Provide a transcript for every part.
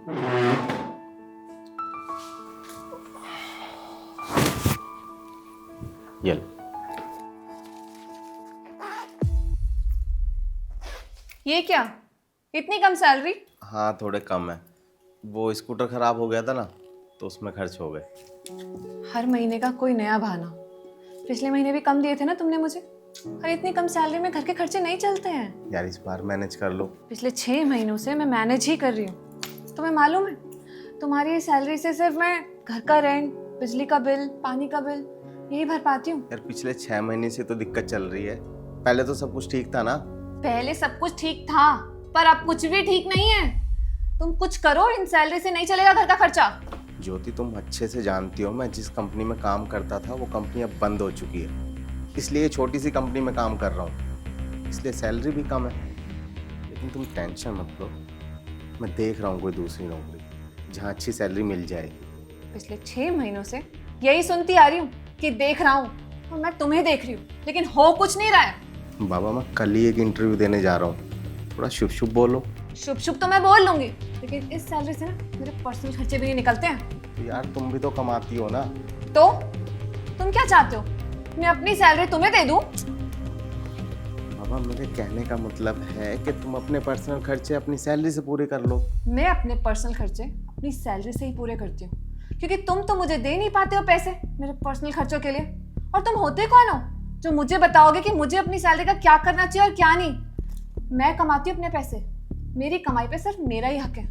ये लो। ये क्या, इतनी कम सैलरी? हाँ थोड़े कम है, वो स्कूटर खराब हो गया था ना तो उसमें खर्च हो गए। हर महीने का कोई नया बहाना। पिछले महीने भी कम दिए थे ना तुमने मुझे। और इतनी कम सैलरी में घर के खर्चे नहीं चलते हैं। यार इस बार मैनेज कर लो। पिछले 6 महीनों से मैं मैनेज ही कर रही हूँ। तुम्हें मालूम है, तुम्हारी सैलरी से सिर्फ मैं घर का रेंट, बिजली का बिल, पानी का बिल यही भर पाती हूँ। यार पिछले 6 महीने से तो दिक्कत चल रही है, पहले तो सब कुछ ठीक था ना। पहले सब कुछ ठीक था, पर अब कुछ भी ठीक नहीं है। तुम कुछ करो, इन सैलरी से नहीं चलेगा घर का खर्चा। ज्योति तुम अच्छे से जानती हो मैं जिस कंपनी में काम करता था वो कंपनी अब बंद हो चुकी है, इसलिए छोटी सी कंपनी में काम कर रहा हूँ, इसलिए सैलरी भी कम है। लेकिन तुम टेंशन मत लो, मैं देख रहा हूँ कोई दूसरी नौकरी जहाँ अच्छी सैलरी मिल जाएगी। पिछले 6 महीनों से यही सुनती आ रही हूँ कि देख रहा हूँ, और मैं तुम्हें देख रही हूँ, लेकिन हो कुछ नहीं रहा है। बाबा मैं कल ही एक इंटरव्यू देने जा रहा हूँ, थोड़ा शुभ शुभ बोलो। शुभ शुभ तो मैं बोल लूंगी, लेकिन इस सैलरी से ना मेरे पर्सनल खर्चे भी नहीं निकलते हैं। तो यार तुम भी तो कमाती हो ना। तो तुम क्या चाहते हो, मैं अपनी सैलरी तुम्हें दे दूं? बाबा मेरे कहने का मतलब है कि तुम अपने पर्सनल खर्चे अपनी सैलरी से पूरे कर लो। मैं अपने पर्सनल खर्चे अपनी सैलरी से ही पूरे करती हूँ, क्योंकि तुम तो मुझे दे नहीं पाते हो पैसे मेरे पर्सनल खर्चों के लिए। और तुम होते कौन हो जो मुझे बताओगे कि मुझे अपनी सैलरी का क्या करना चाहिए और क्या नहीं? मैं कमाती हूँ अपने पैसे, मेरी कमाई पे सिर्फ मेरा ही हक है।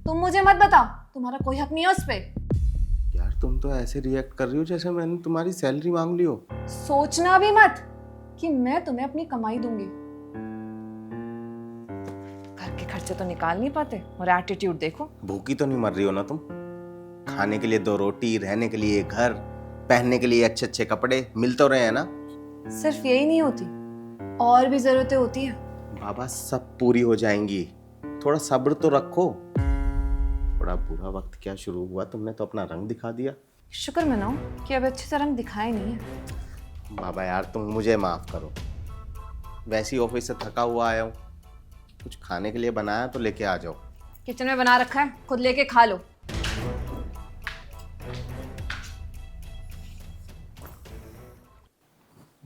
तुम मुझे मत बताओ, तुम्हारा कोई हक नहीं है उस पे। यार तुम तो ऐसे रिएक्ट कर रही हो जैसे मैंने तुम्हारी सैलरी मांग ली हो। सोचना भी मत कि मैं तुम्हें अपनी कमाई दूंगी। घर के खर्चे तो निकाल नहीं पाते, और एटीट्यूड देखो। भूखी तो नहीं मर रही हो ना तुम? खाने के लिए 2 रोटी, रहने के लिए घर, पहनने के लिए अच्छे अच्छे कपड़े मिल तो रहे हैं ना? सिर्फ यही नहीं होती, और भी जरूरतें होती हैं। बाबा सब पूरी हो जाएंगी, थोड़ा सब्र तो रखो। बड़ा बुरा वक्त क्या शुरू हुआ, तुमने तो अपना रंग दिखा दिया। शुक्र मनाओ कि अब अच्छे से रंग दिखाए नहीं है। बाबा यार तुम मुझे माफ करो, वैसे ही ऑफिस से थका हुआ आया हूँ, कुछ खाने के लिए बनाया तो लेके आ जाओ। किचन में बना रखा है, खुद लेके खा लो।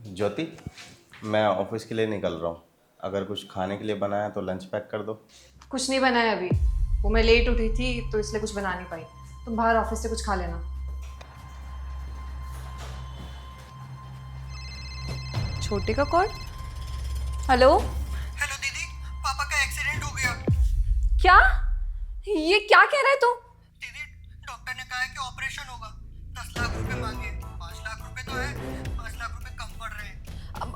ज्योति मैं ऑफिस के लिए निकल रहा हूँ, अगर कुछ खाने के लिए बनाया तो लंच पैक कर दो। कुछ नहीं बनाया अभी, वो मैं लेट उठी थी तो इसलिए कुछ बना नहीं पाई। तुम बाहर ऑफिस से कुछ खा लेना। छोटे का कॉल। हेलो। हेलो दीदी, पापा का एक्सीडेंट हो गया। क्या? ये क्या कह रहा है तू? दीदी डॉक्टर ने कहा है कि ऑपरेशन होगा। 10 लाख रुपए मांगे। 5 लाख रुपए तो है, 5 लाख रुपए कम पड़ रहे हैं।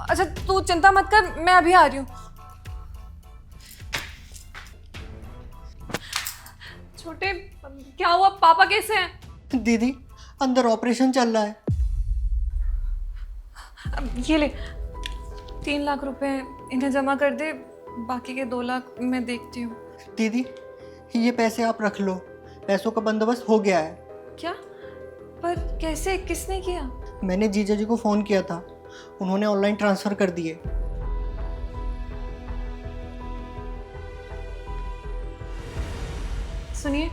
अच्छा तू चिंता मत कर, मैं अभी आ रही हूँ। छोटे, क्या हुआ? पापा कैसे हैं? दीदी अंदर ऑपरेशन चल रहा है। ये ले 3 लाख रुपए, इन्हें जमा कर दे, बाकी के 2 लाख मैं देखती हूँ। दीदी ये पैसे आप रख लो, पैसों का बंदोबस्त हो गया है। क्या? पर कैसे, किसने किया? मैंने जीजा जी को फ़ोन किया था, उन्होंने ऑनलाइन ट्रांसफ़र कर दिए। सुनिए,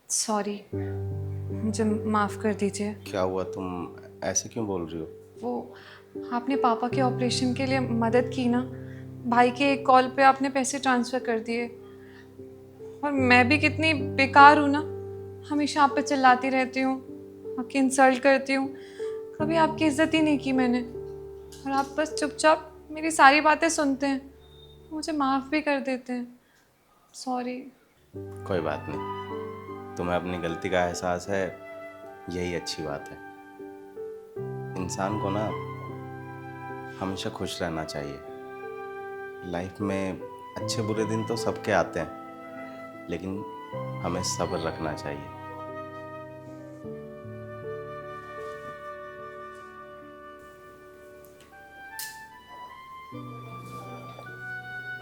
सॉरी, मुझे माफ़ कर दीजिए। क्या हुआ, तुम ऐसे क्यों बोल रही हो? वो आपने पापा के ऑपरेशन के लिए मदद की ना, भाई के एक कॉल पे आपने पैसे ट्रांसफ़र कर दिए। और मैं भी कितनी बेकार हूँ ना, हमेशा आप पे चिल्लाती रहती हूँ, आपकी इंसल्ट करती हूँ, कभी आपकी इज्जत ही नहीं की मैंने। और आप बस चुपचाप मेरी सारी बातें सुनते हैं, मुझे माफ़ भी कर देते हैं। सॉरी। कोई बात नहीं, तुम्हें अपनी गलती का एहसास है, यही अच्छी बात है। इंसान को ना हमेशा खुश रहना चाहिए। लाइफ में अच्छे बुरे दिन तो सबके आते हैं, लेकिन हमें सब्र रखना चाहिए।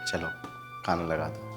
चलो खाना लगा दो।